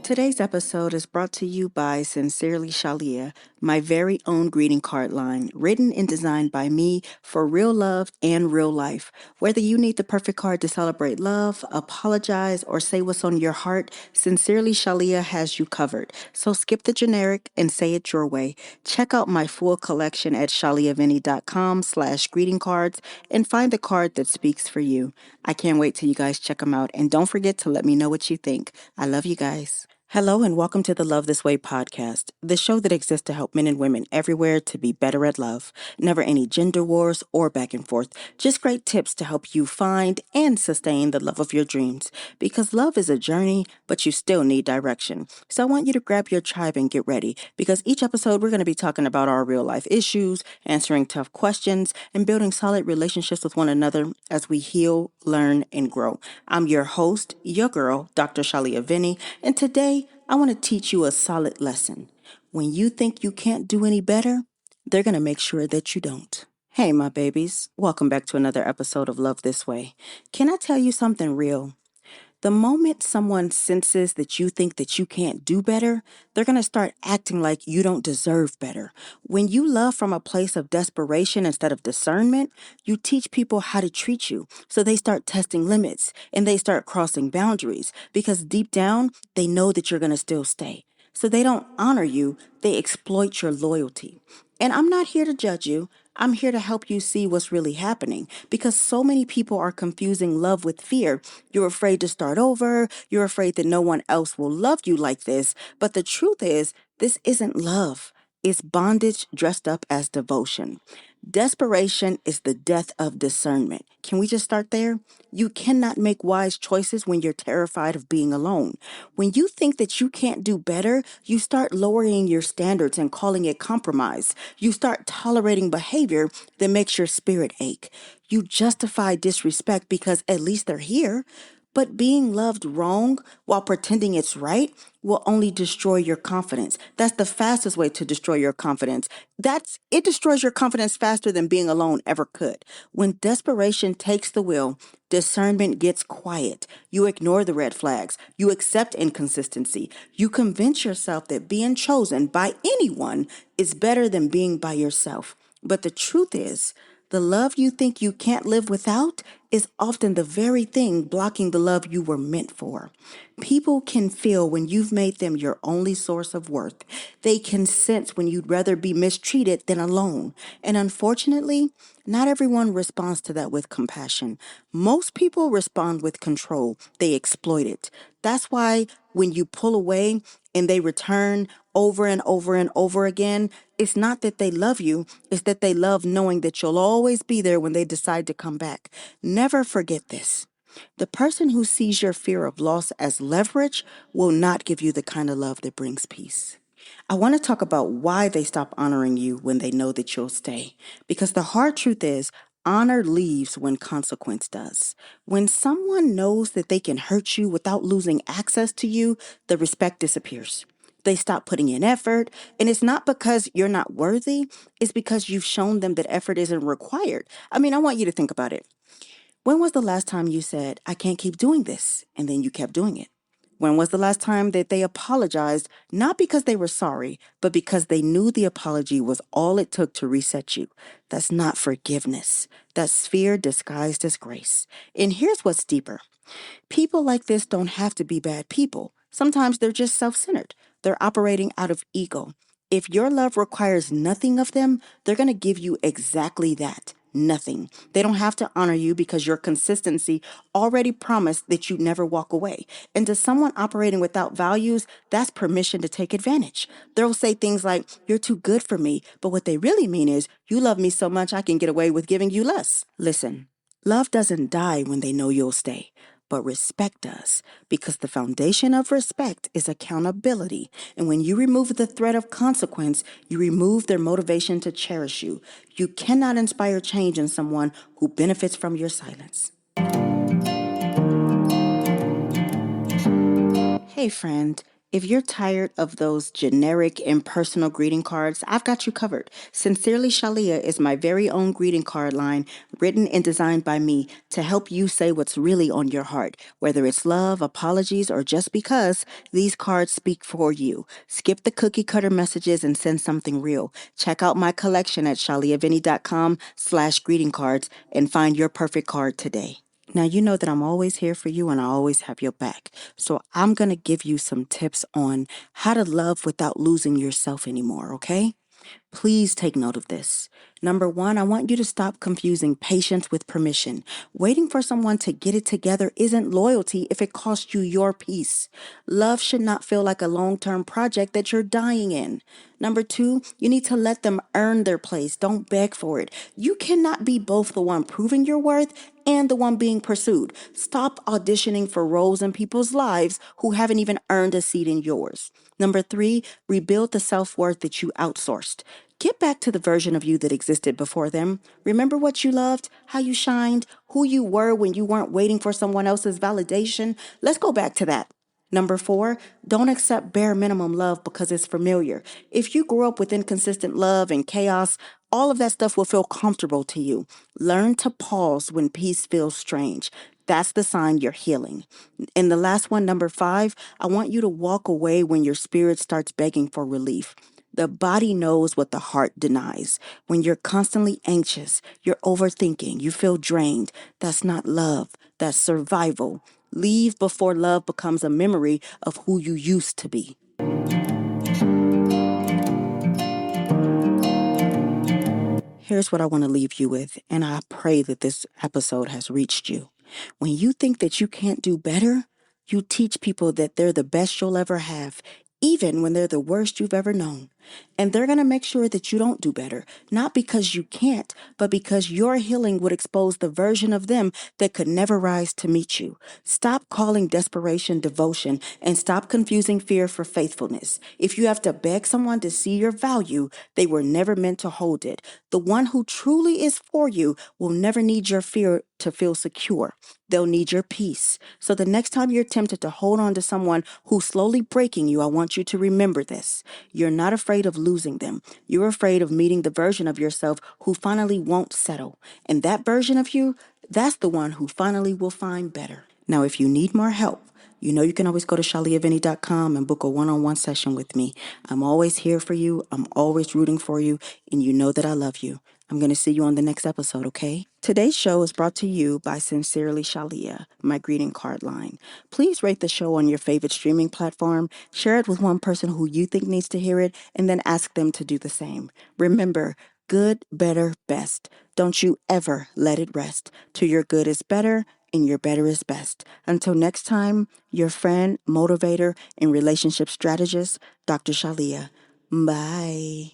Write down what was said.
Today's episode is brought to you by Sincerely Shalia, my very own greeting card line, written and designed by me for real love and real life. Whether you need the perfect card to celebrate love, apologize, or say what's on your heart, Sincerely Shalia has you covered. So skip the generic and say it your way. Check out my full collection at shaliavinny.com/greeting cards and find the card that speaks for you. I can't wait till you guys check them out, and don't forget to let me know what you think. I love you guys. Hello and welcome to the Love This Way podcast, the show that exists to help men and women everywhere to be better at love. Never any gender wars or back and forth, just great tips to help you find and sustain the love of your dreams. Because love is a journey, but you still need direction. So I want you to grab your tribe and get ready, because each episode we're going to be talking about our real life issues, answering tough questions, and building solid relationships with one another as we heal, learn, and grow. I'm your host, your girl, Dr. Shalia Vinny, and today I want to teach you a solid lesson. When you think you can't do any better, they're going to make sure that you don't. Hey, my babies. Welcome back to another episode of Love This Way. Can I tell you something real? The moment someone senses that you think that you can't do better, they're going to start acting like you don't deserve better. When you love from a place of desperation instead of discernment, you teach people how to treat you. So they start testing limits and they start crossing boundaries because deep down, they know that you're going to still stay. So they don't honor you, they exploit your loyalty. And I'm not here to judge you. I'm here to help you see what's really happening, because so many people are confusing love with fear. You're afraid to start over. You're afraid that no one else will love you like this. But the truth is, this isn't love. It's bondage dressed up as devotion. Desperation is the death of discernment. Can we just start there? You cannot make wise choices when you're terrified of being alone. When you think that you can't do better, you start lowering your standards and calling it compromise. You start tolerating behavior that makes your spirit ache. You justify disrespect because at least they're here. But being loved wrong while pretending it's right will only destroy your confidence. That's the fastest way to destroy your confidence. It destroys your confidence faster than being alone ever could. When desperation takes the wheel, discernment gets quiet. You ignore the red flags. You accept inconsistency. You convince yourself that being chosen by anyone is better than being by yourself. But the truth is, the love you think you can't live without is often the very thing blocking the love you were meant for. People can feel when you've made them your only source of worth. They can sense when you'd rather be mistreated than alone. And unfortunately, not everyone responds to that with compassion. Most people respond with control. They exploit it. That's why when you pull away and they return over and over and over again, it's not that they love you, it's that they love knowing that you'll always be there when they decide to come back. Never forget this. The person who sees your fear of loss as leverage will not give you the kind of love that brings peace. I want to talk about why they stop honoring you when they know that you'll stay. Because the hard truth is, honor leaves when consequence does. When someone knows that they can hurt you without losing access to you, the respect disappears. They stop putting in effort, and it's not because you're not worthy, it's because you've shown them that effort isn't required. I mean, I want you to think about it. When was the last time you said, I can't keep doing this, and then you kept doing it? When was the last time that they apologized, not because they were sorry, but because they knew the apology was all it took to reset you? That's not forgiveness. That's fear disguised as grace. And here's what's deeper. People like this don't have to be bad people. Sometimes they're just self-centered. They're operating out of ego. If your love requires nothing of them, they're going to give you exactly that. Nothing. They don't have to honor you because your consistency already promised that you never walk away. And to someone operating without values, that's permission to take advantage. They'll say things like, you're too good for me. But what they really mean is, you love me so much I can get away with giving you less. Listen, love doesn't die when they know you'll stay. But respect does, because the foundation of respect is accountability. And when you remove the threat of consequence, you remove their motivation to cherish you. You cannot inspire change in someone who benefits from your silence. Hey friend, If you're tired of those generic, impersonal greeting cards, I've got you covered. Sincerely Shalia is my very own greeting card line, written and designed by me to help you say what's really on your heart. Whether it's love, apologies, or just because, these cards speak for you. Skip the cookie cutter messages and send something real. Check out my collection at shaliavinny.com/greeting cards and find your perfect card today. Now, you know that I'm always here for you and I always have your back. So I'm going to give you some tips on how to love without losing yourself anymore, okay? Please take note of this. Number one, I want you to stop confusing patience with permission. Waiting for someone to get it together isn't loyalty if it costs you your peace. Love should not feel like a long-term project that you're dying in. Number two, you need to let them earn their place. Don't beg for it. You cannot be both the one proving your worth and the one being pursued. Stop auditioning for roles in people's lives who haven't even earned a seat in yours. Number three, rebuild the self-worth that you outsourced. Get back to the version of you that existed before them. Remember what you loved, how you shined, who you were when you weren't waiting for someone else's validation. Let's go back to that. Number four, don't accept bare minimum love because it's familiar. If you grew up with inconsistent love and chaos, all of that stuff will feel comfortable to you. Learn to pause when peace feels strange. That's the sign you're healing. And the last one, number five, I want you to walk away when your spirit starts begging for relief. The body knows what the heart denies. When you're constantly anxious, you're overthinking, you feel drained. That's not love. That's survival. Leave before love becomes a memory of who you used to be. Here's what I want to leave you with, and I pray that this episode has reached you. When you think that you can't do better, you teach people that they're the best you'll ever have, even when they're the worst you've ever known. And they're going to make sure that you don't do better, not because you can't, but because your healing would expose the version of them that could never rise to meet you. Stop calling desperation devotion and stop confusing fear for faithfulness. If you have to beg someone to see your value, they were never meant to hold it. The one who truly is for you will never need your fear to feel secure. They'll need your peace. So the next time you're tempted to hold on to someone who's slowly breaking you, I want you to remember this. You're not afraid of losing them. You're afraid of meeting the version of yourself who finally won't settle. And that version of you, that's the one who finally will find better. Now, if you need more help, you know you can always go to shaliavinny.com and book a one-on-one session with me. I'm always here for you. I'm always rooting for you. And you know that I love you. I'm going to see you on the next episode, okay? Today's show is brought to you by Sincerely Shalia, my greeting card line. Please rate the show on your favorite streaming platform, share it with one person who you think needs to hear it, and then ask them to do the same. Remember, good, better, best. Don't you ever let it rest. To your good is better, and your better is best. Until next time, your friend, motivator, and relationship strategist, Dr. Shalia. Bye.